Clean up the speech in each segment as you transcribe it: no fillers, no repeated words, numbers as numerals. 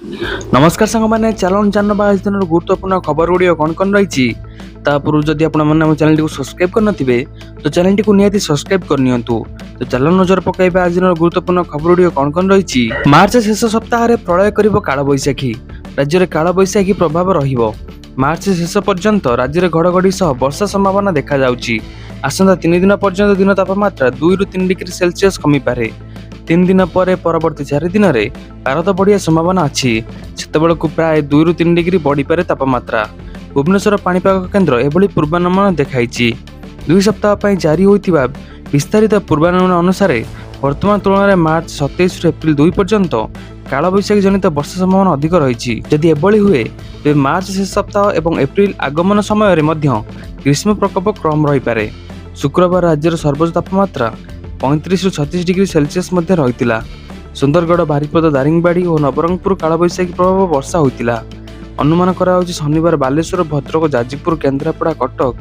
नमस्कार सांग मैंने चलन जानवा आज दिन गुरुत्वपूर्ण खबर गुड़िक कौन कौन रही पूर्व जदि आप चैनल टी सब्सक्राइब करनथिबे तो चैनल टी निहाती सब्सक्राइब करनी तो चलो नजर पकाइबा आज दिन गुरुत्वपूर्ण खबर गुड़िक कौन कौन रही। मार्च शेष सप्ताह प्रलय कर कालबैशाखी राज्य में कालबैशाखी प्रभाव रहिबो। मार्च शेष पर्यंत राज्य में घड़घड़ी सह वर्षा संभावना देखा जाउची। आसंता 3 दिन पर्यंत दिन तापमात्रा 2 ରୁ 3 डिग्री सेल्सियस कमी पारे। 3 दिन पर परवर्ती 4 दिन में पारद बढ़िया संभावना अच्छी सेतबेलकु प्राय 2 ରୁ 3 डिग्री बढ़ी पारे तापमात्रा। भुवनेश्वर पाणीपाग केन्द्र एभली पूर्वानुमान देखाइछि। 2 सप्ताह पर जारी होइतिबा विस्तारित पूर्वानुमान अनुसार वर्तमान तुलन में मार्च 27 ରୁ एप्रिल 2 पर्यंत कालबैशाखी जनित वर्षा संभावना अधिक रही। जदि एभली हुए तेज मार्च शेष सप्ताह और एप्रिल आगमन समय ग्रीष्म प्रकोप कम रही पारे। शुक्रवार राज्यर सर्वोच्च तापमात्रा 35 ରୁ 36 डिग्री सेल्सियस रही। सुंदरगढ़, बारिपद, दारिंगबाड़ी और नवरंगपुर कालबैशाखी प्रभाव वर्षा होता अनुमान कराउछि। शनिवार बालेश्वर, भद्रक, जाजपुर, केन्द्रापड़ा, कटक,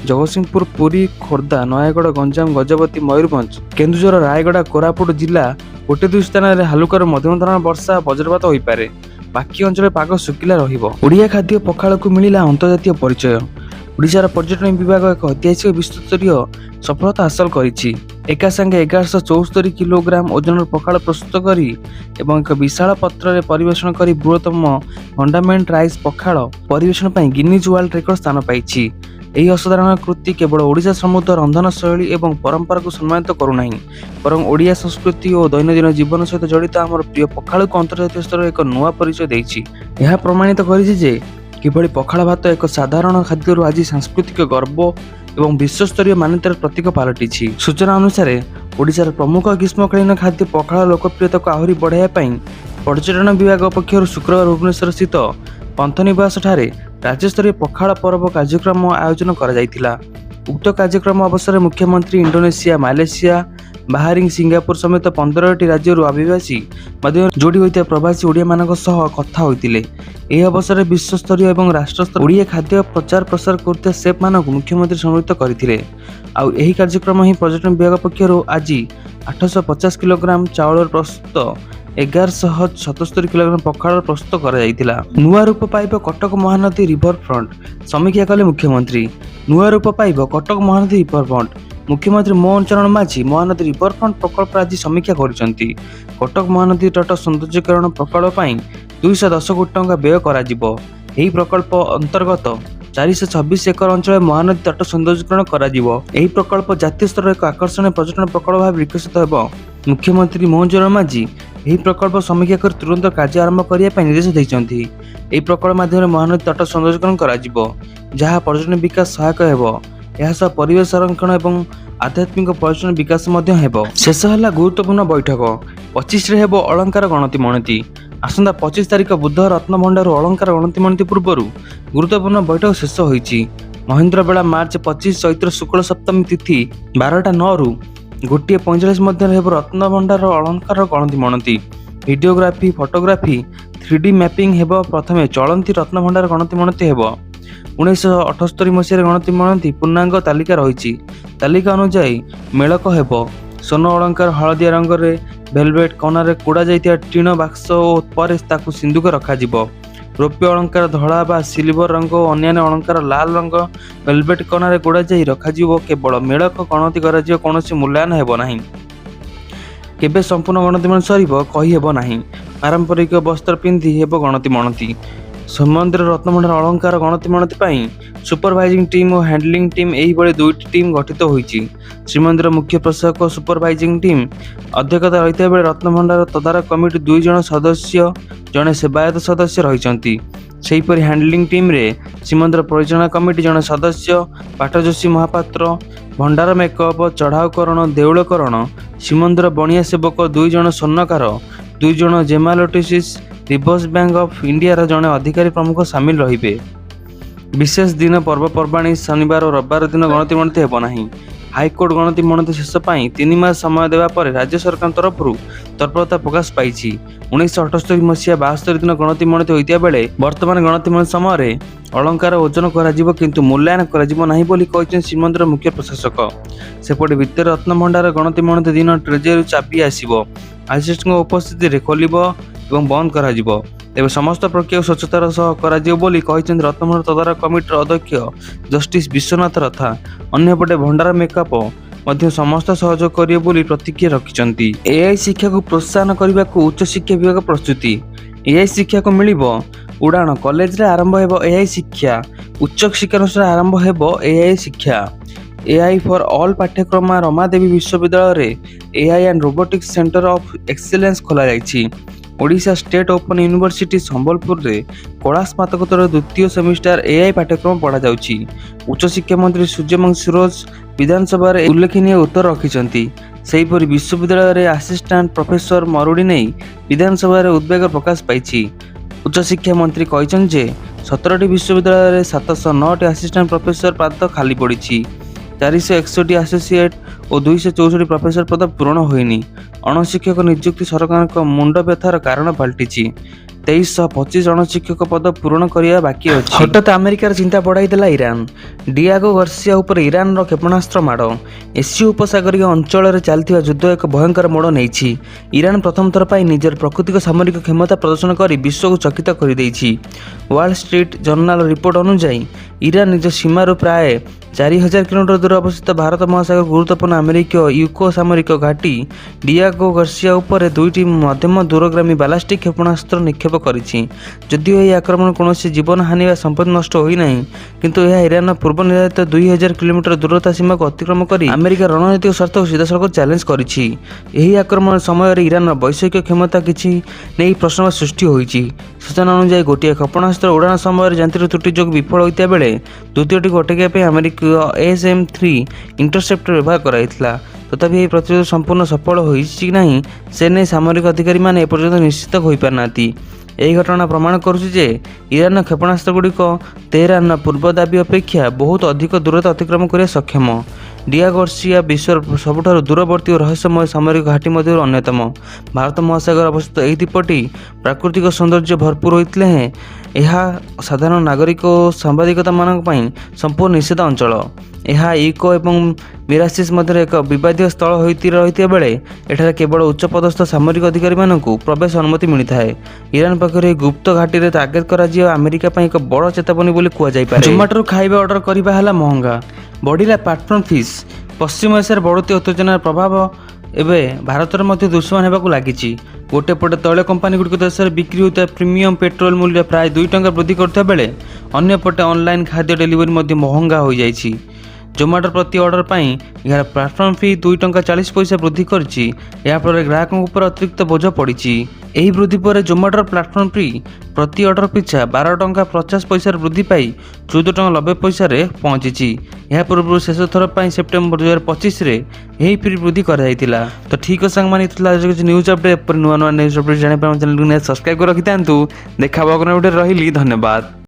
जगतसिंहपुर, पुरी, खोर्धा, नयागढ़, गंजाम, गजपति, मयूरभंज, केन्दुझर, रायगड़ा, कोरापुट जिला गोटे 2 स्थान में हालुकार मध्यम धरण वर्षा वज्रपात हो पारे। बाकी अंचल पाग शुखिला रहिबो। ओडिया खाद्य पखाल को मिलिला अंतर्जातीय परिचय। ओडिशार पर्यटन विभाग एक ऐतिहासिक विश्वस्तरीय सफलता हासिल करिछि। एका संगे 1174 किलोग्राम ओजन पखाल प्रस्तुत करी एवं एक विशाल पत्र रे परिवेषण करी बृहत्तम फंडामेंट राइस पखाल परिवेषण पर गिनीज वर्ल्ड रेकर्ड स्थान पाइछि। ଏହି ଅସାଧାରଣ କୃତି କେବଳ ଓଡ଼ିଶା ସମୃଦ୍ଧ ରନ୍ଧନ ଶୈଳୀ ଏବଂ ପରମ୍ପରାକୁ ସମ୍ମାନିତ କରୁନାହିଁ ବରଂ ଓଡ଼ିଆ ସଂସ୍କୃତି ଓ ଦୈନନ୍ଦିନ ଜୀବନ ସହିତ ଜଡ଼ିତ ଆମର ପ୍ରିୟ ପଖାଳକୁ ଅନ୍ତର୍ଜାତୀୟ ସ୍ତରରେ ଏକ ନୂଆ ପରିଚୟ ଦେଇଛି। ଏହା ପ୍ରମାଣିତ କରିଛି ଯେ କିଭଳି ପଖାଳ ଭାତ ଏକ ସାଧାରଣ ଖାଦ୍ୟରୁ ଆଜି ସାଂସ୍କୃତିକ ଗର୍ବ ଏବଂ ବିଶ୍ୱସ୍ତରୀୟ ମାନ୍ୟତାର ପ୍ରତୀକ ପାଲଟିଛି। ସୂଚନା ଅନୁସାରେ ଓଡ଼ିଶାର ପ୍ରମୁଖ ଗ୍ରୀଷ୍ମକାଳୀନ ଖାଦ୍ୟ ପଖାଳ ଲୋକପ୍ରିୟତାକୁ ଆହୁରି ବଢ଼ାଇବା ପାଇଁ पर्यटन विभाग पक्षर शुक्रवार भुवनेश्वर स्थित पंथनिवास ठारे राज्यस्तरीय पखाल पर्व कार्यक्रम आयोजन करा। उक्त कार्यक्रम अवसर में मुख्यमंत्री इंडोनेशिया, मालेशिया, बाहरिंग, सिंगापुर समेत 15टी राज्य आदिवासी जोड़ी होता प्रवासी ओडिया मानक सह कथा होइतिले। एही अवसर में विश्वस्तरीय और राष्ट्रस्तर ओडिया खाद्य प्रचार प्रसार करते सेफ मानक मुख्यमंत्री सम्मिलित करथिले। आउ एही कार्यक्रम ही पर्यटन विभाग पक्षर आज 850 किलोग्राम चाउल प्रस्तुत 1177 किलोग्राम पखाल प्रस्तुत करा। नुआ रूप पाइब कटक महानदी रिवर फ्रंट समीक्षा कले मुख्यमंत्री। नुआ रूप पाइब कटक महानदी रिवर फ्रंट मुख्यमंत्री मोहन चरण माझी महानदी रिवर फ्रंट प्रकल्प आज समीक्षा करिसेंती। कटक महानदी तट सौंदर्यीकरण प्रकल्प पर 210 कोटी टंका व्यय करा जिवो। एही प्रकल्प अंतर्गत 426 एकर अंचल महानदी तट सौंदर्यीकरण करा जिवो। एही प्रकल्प जातीय स्तर एक आकर्षणीय पर्यटन प्रकल्प भाव विकसित हेबो। मुख्यमंत्री मोहन चरण माझी ଏହି ପ୍ରକଳ୍ପ ସମୀକ୍ଷା କରି ତୁରନ୍ତ କାର୍ଯ୍ୟ ଆରମ୍ଭ କରିବା ପାଇଁ ନିର୍ଦ୍ଦେଶ ଦେଇଛନ୍ତି। ଏହି ପ୍ରକଳ୍ପ ମାଧ୍ୟମରେ ମହାନଦୀ ତଟ ସୌନ୍ଦର୍ଯ୍ୟକରଣ କରାଯିବ, ଯାହା ପର୍ଯ୍ୟଟନ ବିକାଶ ସହାୟକ ହେବ। ଏହା ସହ ପରିବେଶ ସଂରକ୍ଷଣ ଏବଂ ଆଧ୍ୟାତ୍ମିକ ପର୍ଯ୍ୟଟନ ବିକାଶ ମଧ୍ୟ ହେବ। ଶେଷ ହେଲା ଗୁରୁତ୍ୱପୂର୍ଣ୍ଣ ବୈଠକ। 25 ରେ ହେବ ଅଳଙ୍କାର ଗଣତି ମଣତି। ଆସନ୍ତା 25 ତାରିଖ ବୁଧ ରତ୍ନଭଣ୍ଡାର ଅଳଙ୍କାର ଗଣତି ମଣତି ପୂର୍ବରୁ ଗୁରୁତ୍ୱପୂର୍ଣ୍ଣ ବୈଠକ ଶେଷ ହୋଇଛି। ମହେନ୍ଦ୍ରବେଳା ମାର୍ଚ୍ଚ 25 ଚୈତ୍ର ଶୁକ୍ଳ ସପ୍ତମୀ ତିଥି 12ଟା 9 ରୁ 1:45 ମଧ୍ୟରେ ହେବ ରତ୍ନଭଣ୍ଡାର ଅଳଙ୍କାର ଗଣତି ମଣତି। ଭିଡିଓଗ୍ରାଫି, ଫଟୋଗ୍ରାଫି, 3D ମ୍ୟାପିଂ ହେବ। ପ୍ରଥମେ ଚଳନ୍ତି ରତ୍ନଭଣ୍ଡାର ଗଣତି ମଣତି ହେବ। 1978 ମସିହାରେ ଗଣତି ମଣତି ପୂର୍ଣ୍ଣାଙ୍ଗ ତାଲିକା ରହିଛି। ତାଲିକା ଅନୁଯାୟୀ ମେଳକ ହେବ। ସ୍ୱର୍ଣ୍ଣ ଅଳଙ୍କାର ହଳଦିଆ ରଙ୍ଗରେ ଭେଲଭେଟ୍ କନାରେ କୋଡ଼ା ଯାଇଥିବା ଟିଣ ବାକ୍ସ ଓ ପରେ ତାକୁ ସିନ୍ଦୁକ ରଖାଯିବ। ରୌପ୍ୟ ଅଳଙ୍କାର ଧଳା ବା ସିଲଭର ରଙ୍ଗ ଓ ଅନ୍ୟାନ୍ୟ ଅଳଙ୍କାର ଲାଲ ରଙ୍ଗ ଭେଲଭେଟ୍ କନାରେ ଗୋଡ଼ା ଯାଇ ରଖାଯିବ। କେବଳ ମେଳକ ଗଣତି କରାଯିବ, କୌଣସି ମୂଲ୍ୟାୟନ ହେବ ନାହିଁ। କେବେ ସମ୍ପୂର୍ଣ୍ଣ ଗଣତି ମଣତି ସରିବ କହିହେବ ନାହିଁ। ପାରମ୍ପରିକ ବସ୍ତ୍ର ପିନ୍ଧି ହେବ ଗଣତି ମଣତି। ଶ୍ରୀମନ୍ଦିର ରତ୍ନଭଣ୍ଡାର ଅଳଙ୍କାର ଗଣତି ମଣତି ପାଇଁ ସୁପରଭାଇଜିଂ ଟିମ୍ ଓ ହ୍ୟାଣ୍ଡଲିଂ ଟିମ୍ ଏହିଭଳି 2ଟି ଟିମ୍ ଗଠିତ ହୋଇଛି। ଶ୍ରୀମନ୍ଦିର ମୁଖ୍ୟ ପ୍ରଶାସକ ଓ ସୁପରଭାଇଜିଂ ଟିମ୍ ଅଧ୍ୟକ୍ଷତା ରହିଥିବା ବେଳେ ରତ୍ନଭଣ୍ଡାର ତଦାରଖ କମିଟି 2 ଜଣ ସଦସ୍ୟ, ଜଣେ ସେବାୟତ ସଦସ୍ୟ ରହିଛନ୍ତି। ସେହିପରି ହ୍ୟାଣ୍ଡଲିଂ ଟିମ୍ରେ ଶ୍ରୀମନ୍ଦିର ପରିଚାଳନା କମିଟି ଜଣେ ସଦସ୍ୟ, ପାଟଯୋଶୀ ମହାପାତ୍ର, ଭଣ୍ଡାର ମେକଅପ୍, ଚଢ଼ାଉକରଣ, ଦେଉଳକରଣ, ଶ୍ରୀମନ୍ଦିର ବଣିଆ ସେବକ 2 ଜଣ, ସ୍ୱର୍ଣ୍ଣକାର 2 ଜଣ, ଜେମାଲୋଟିସିସ୍, ରିଭର୍ସ ବ୍ୟାଙ୍କ ଅଫ୍ ଇଣ୍ଡିଆର ଜଣେ ଅଧିକାରୀ ପ୍ରମୁଖ ସାମିଲ ରହିବେ। ବିଶେଷ ଦିନ, ପର୍ବପର୍ବାଣୀ, ଶନିବାର ଓ ରବିବାର ଦିନ ଗଣତି ମଣତି ହେବ ନାହିଁ। ହାଇକୋର୍ଟ ଗଣତି ମଣତି ଶେଷ ପାଇଁ 3 ମାସ ସମୟ ଦେବା ପରେ ରାଜ୍ୟ ସରକାରଙ୍କ ତରଫରୁ ତତ୍ପରତା ପ୍ରକାଶ ପାଇଛି। 1978 ମସିହା 72 ଦିନ ଗଣତି ମଣତି ହୋଇଥିବା ବେଳେ ବର୍ତ୍ତମାନ ଗଣତି ମଣତି ସମୟରେ ଅଳଙ୍କାର ଓଜନ କରାଯିବ କିନ୍ତୁ ମୂଲ୍ୟାୟନ କରାଯିବ ନାହିଁ ବୋଲି କହିଛନ୍ତି ଶ୍ରୀମନ୍ଦିର ମୁଖ୍ୟ ପ୍ରଶାସକ। ସେପଟେ ଭିତରେ ରତ୍ନଭଣ୍ଡାର ଗଣତି ମଣତି ଦିନ ଟ୍ରେଜେରୀରୁ ଚାବି ଆସିବ। ଆସିଷ୍ଟାଣ୍ଟଙ୍କ ଉପସ୍ଥିତିରେ ଖୋଲିବ ଏବଂ ବନ୍ଦ କରାଯିବ। ତେବେ ସମସ୍ତ ପ୍ରକ୍ରିୟା ସ୍ୱଚ୍ଛତାର ସହ କରାଯିବ ବୋଲି କହିଛନ୍ତି ରତ୍ନଭଣ୍ଡାର ତଦାରଖ କମିଟିର ଅଧ୍ୟକ୍ଷ ଜଷ୍ଟିସ୍ ବିଶ୍ୱନାଥ ରଥା। ଅନ୍ୟପଟେ ଭଣ୍ଡାର ମେକଅପ୍ ମଧ୍ୟ ସମସ୍ତ ସହଯୋଗ କରିବେ ବୋଲି ପ୍ରତିକ୍ରିୟା ରଖିଛନ୍ତି। ଏଆଇ ଶିକ୍ଷାକୁ ପ୍ରୋତ୍ସାହନ କରିବାକୁ ଉଚ୍ଚଶିକ୍ଷା ବିଭାଗ ପ୍ରସ୍ତୁତି। ଏଆଇ ଶିକ୍ଷାକୁ ମିଳିବ ଉଡ଼ାଣ, କଲେଜରେ ଆରମ୍ଭ ହେବ ଏଆଇ ଶିକ୍ଷା। ଉଚ୍ଚ ଶିକ୍ଷାନୁଷ୍ଠାନରେ ଆରମ୍ଭ ହେବ ଏଆଇ ଶିକ୍ଷା। ଏଆଇ ଫର୍ ଅଲ୍ ପାଠ୍ୟକ୍ରମ ରମାଦେବୀ ବିଶ୍ୱବିଦ୍ୟାଳୟରେ AI and robotics centre of excellence ଖୋଲାଯାଇଛି। ଓଡ଼ିଶା ଷ୍ଟେଟ୍ ଓପନ୍ ୟୁନିଭର୍ସିଟି ସମ୍ବଲପୁରରେ କଳା ସ୍ନାତକୋତ୍ତର ଦ୍ୱିତୀୟ ସେମିଷ୍ଟାର ଏଆଇ ପାଠ୍ୟକ୍ରମ ପଢ଼ାଯାଉଛି। ଉଚ୍ଚଶିକ୍ଷା ମନ୍ତ୍ରୀ ସୂର୍ଯ୍ୟବଂଶୀ ସୁରଜ ବିଧାନସଭାରେ ଉଲ୍ଲେଖନୀୟ ଉତ୍ତର ରଖିଛନ୍ତି। ସେହିପରି ବିଶ୍ୱବିଦ୍ୟାଳୟରେ ଆସିଷ୍ଟାଣ୍ଟ ପ୍ରଫେସର ମରୁଡ଼ି ନେଇ ବିଧାନସଭାରେ ଉଦ୍ବେଗ ପ୍ରକାଶ ପାଇଛି। ଉଚ୍ଚଶିକ୍ଷା ମନ୍ତ୍ରୀ କହିଛନ୍ତି ଯେ 17ଟି ବିଶ୍ୱବିଦ୍ୟାଳୟରେ 709ଟି ଆସିଷ୍ଟାଣ୍ଟ ପ୍ରଫେସର ପଦ ଖାଲି ପଡ଼ିଛି। 461ଟି ଆସୋସିଏଟ୍ ଓ 264 ପ୍ରଫେସର ପଦ ପୂରଣ ହୋଇନି। ଅଣଶିକ୍ଷକ ନିଯୁକ୍ତି ସରକାରଙ୍କ ମୁଣ୍ଡ ବ୍ୟଥାର କାରଣ ପାଲଟିଛି। 2325 ଅଣଶିକ୍ଷକ ପଦ ପୂରଣ କରିବା ବାକି ଅଛି। ହଠାତ୍ ଆମେରିକାର ଚିନ୍ତା ବଢ଼ାଇଦେଲା ଇରାନ। ଡିଆଗୋ ଗର୍ସିଆ ଉପରେ ଇରାନର କ୍ଷେପଣାସ୍ତ୍ର ମାଡ଼। ଏସୀୟ ଉପସାଗରୀୟ ଅଞ୍ଚଳରେ ଚାଲିଥିବା ଯୁଦ୍ଧ ଏକ ଭୟଙ୍କର ମୋଡ଼ ନେଇଛି। ଇରାନ ପ୍ରଥମ ଥର ପାଇଁ ନିଜର ପ୍ରାକୃତିକ ସାମରିକ କ୍ଷମତା ପ୍ରଦର୍ଶନ କରି ବିଶ୍ୱକୁ ଚକିତ କରିଦେଇଛି। ୱାଲ୍ ଷ୍ଟ୍ରିଟ୍ ଜର୍ନାଲର ରିପୋର୍ଟ ଅନୁଯାୟୀ ଇରାନ ନିଜ ସୀମାରୁ ପ୍ରାୟ 4000 କିଲୋମିଟର ଦୂର ଅବସ୍ଥିତ ଭାରତ ମହାସାଗର ଗୁରୁତ୍ୱପୂର୍ଣ୍ଣ ଆମେରିକୀୟ ୟୁକୋ ସାମରିକ ଘାଟି ଡିଆଗୋ ଗର୍ସିଆ ଉପରେ 2ଟି ମଧ୍ୟମ ଦୂରଗାମୀ ବାଲାଷ୍ଟିକ୍ କ୍ଷେପଣାସ୍ତ୍ର ନିକ୍ଷେପ କରିଛି। ଯଦିଓ ଏହି ଆକ୍ରମଣ କୌଣସି ଜୀବନହାନି ବା ସମ୍ପତ୍ତି ନଷ୍ଟ ହୋଇନାହିଁ, କିନ୍ତୁ ଏହା ଇରାନର ପୂର୍ବ ନିର୍ଦ୍ଧାରିତ 2000 କିଲୋମିଟର ଦୂରତା ସୀମାକୁ ଅତିକ୍ରମ କରି ଆମେରିକାର ରଣନୈତିକ ସ୍ୱାର୍ଥକୁ ସିଧାସଳଖ ଚ୍ୟାଲେଞ୍ଜ କରିଛି। ଏହି ଆକ୍ରମଣ ସମୟରେ ଇରାନର ବୈଷୟିକ କ୍ଷମତା କିଛି ନେଇ ପ୍ରଶ୍ନବାଚୀ ସୃଷ୍ଟି ହୋଇଛି। ସୂଚନା ଅନୁଯାୟୀ ଗୋଟିଏ କ୍ଷେପଣାସ୍ତ୍ର ଉଡ଼ାଣ ସମୟରେ ଯାନ୍ତ୍ରିକ ତ୍ରୁଟି ଯୋଗୁଁ ବିଫଳ ହୋଇଥିବା ବେଳେ ଦ୍ୱିତୀୟଟିକୁ ଅଟକାଇବା ପାଇଁ ଆମେରିକୀୟ SM-3 ଇଣ୍ଟରସେପ୍ଟର ବ୍ୟବହାର କରାଯାଇଥିଲା। ତଥାପି ଏହି ପ୍ରତିରୋଧ ସମ୍ପୂର୍ଣ୍ଣ ସଫଳ ହୋଇଛି କି ନାହିଁ ସେ ନେଇ ସାମରିକ ଅଧିକାରୀମାନେ ଏପର୍ଯ୍ୟନ୍ତ ନିଶ୍ଚିତ ହୋଇପାରିନାହାନ୍ତି। ଏହି ଘଟଣା ପ୍ରମାଣ କରୁଛି ଯେ ଇରାନର କ୍ଷେପଣାସ୍ତ୍ରଗୁଡ଼ିକ ତେହେରାନର ପୂର୍ବ ଦାବି ଅପେକ୍ଷା ବହୁତ ଅଧିକ ଦୂରତା ଅତିକ୍ରମ କରିବା ସକ୍ଷମ। ଡିଆଗୋ ଗର୍ସିଆ ବିଶ୍ୱର ସବୁଠାରୁ ଦୂରବର୍ତ୍ତୀ ଓ ରହସ୍ୟମୟ ସାମରିକ ଘାଟି ମଧ୍ୟରୁ ଅନ୍ୟତମ। ଭାରତ ମହାସାଗର ଅବସ୍ଥିତ ଏହି ଦ୍ୱୀପଟି ପ୍ରାକୃତିକ ସୌନ୍ଦର୍ଯ୍ୟ ଭରପୁର ହୋଇଥିଲେ ହେଁ ଏହା ସାଧାରଣ ନାଗରିକ ଓ ସାମ୍ବାଦିକମାନଙ୍କ ପାଇଁ ସମ୍ପୂର୍ଣ୍ଣ ନିଷିଦ୍ଧ ଅଞ୍ଚଳ। ଏହା ୟୁକୋ ଏବଂ ମିରାସିସ୍ ମଧ୍ୟରେ ଏକ ବିବାଦୀୟ ସ୍ଥଳ ରହିଥିବା ବେଳେ ଏଠାରେ କେବଳ ଉଚ୍ଚପଦସ୍ଥ ସାମରିକ ଅଧିକାରୀମାନଙ୍କୁ ପ୍ରବେଶ ଅନୁମତି ମିଳିଥାଏ। ଇରାନ ପକ୍ଷରୁ ଏହି ଗୁପ୍ତ ଘାଟିରେ ଟାର୍ଗେଟ କରାଯିବା ଆମେରିକା ପାଇଁ ଏକ ବଡ଼ ଚେତାବନୀ ବୋଲି କୁହାଯାଇପାରେ। ଜୋମାଟୋରୁ ଖାଇବା ଅର୍ଡର କରିବା ହେଲା ମହଙ୍ଗା, ବଢ଼ିଲା ପ୍ଲାଟଫର୍ମ ଫିସ୍। ପଶ୍ଚିମ ଏସିଆରେ ବଢ଼ୁଥିବା ଉତ୍ତେଜନାର ପ୍ରଭାବ ଏବେ ଭାରତରେ ମଧ୍ୟ ଦୃଶ୍ୟମାନ ହେବାକୁ ଲାଗିଛି। ଗୋଟିଏ ପଟେ ତୈଳ କମ୍ପାନୀଗୁଡ଼ିକ ଦେଶରେ ବିକ୍ରି ହେଉଥିବା ପ୍ରିମିୟମ୍ ପେଟ୍ରୋଲ ମୂଲ୍ୟ ପ୍ରାୟ 2 ଟଙ୍କା ବୃଦ୍ଧି କରୁଥିବା ବେଳେ ଅନ୍ୟପଟେ ଅନଲାଇନ୍ ଖାଦ୍ୟ ଡେଲିଭରି ମଧ୍ୟ ମହଙ୍ଗା ହୋଇଯାଇଛି। ଜୋମାଟୋ ପ୍ରତି ଅର୍ଡର ପାଇଁ ଏହାର ପ୍ଲାଟଫର୍ମ ଫି 2.40 ଟଙ୍କା ବୃଦ୍ଧି କରିଛି। ଏହାଫଳରେ ଗ୍ରାହକଙ୍କ ଉପରେ ଅତିରିକ୍ତ ବୋଝ ପଡ଼ିଛି। ଏହି ବୃଦ୍ଧି ପରେ ଜୋମାଟୋର ପ୍ଲାଟଫର୍ମ ଫି ପ୍ରତି ଅର୍ଡର ପିଛା 12.50 ଟଙ୍କା ବୃଦ୍ଧି ପାଇ 14.90 ପହଞ୍ଚିଛି। ଏହା ପୂର୍ବରୁ ଶେଷ ଥର ପାଇଁ ସେପ୍ଟେମ୍ବର 2025ରେ ଏହି ଫି ବୃଦ୍ଧି କରାଯାଇଥିଲା। ତ ଠିକ୍ ଅଛି ସାଙ୍ଗମାନେ, ଥିଲା କିଛି ନ୍ୟୁଜ୍ ଅପଡେଟ୍ ଉପରେ ନୂଆ ନ୍ୟୁଜ୍ ଅପଡେଟ୍ ଜାଣିବା ପାଇଁ ଚ୍ୟାନେଲକୁ ସବସ୍କ୍ରାଇବ୍ କରି ରଖିଥାନ୍ତୁ। ଦେଖା ହେବ ଅଗର ଭିଡ଼ିଓରେ। ରହିଲି, ଧନ୍ୟବାଦ।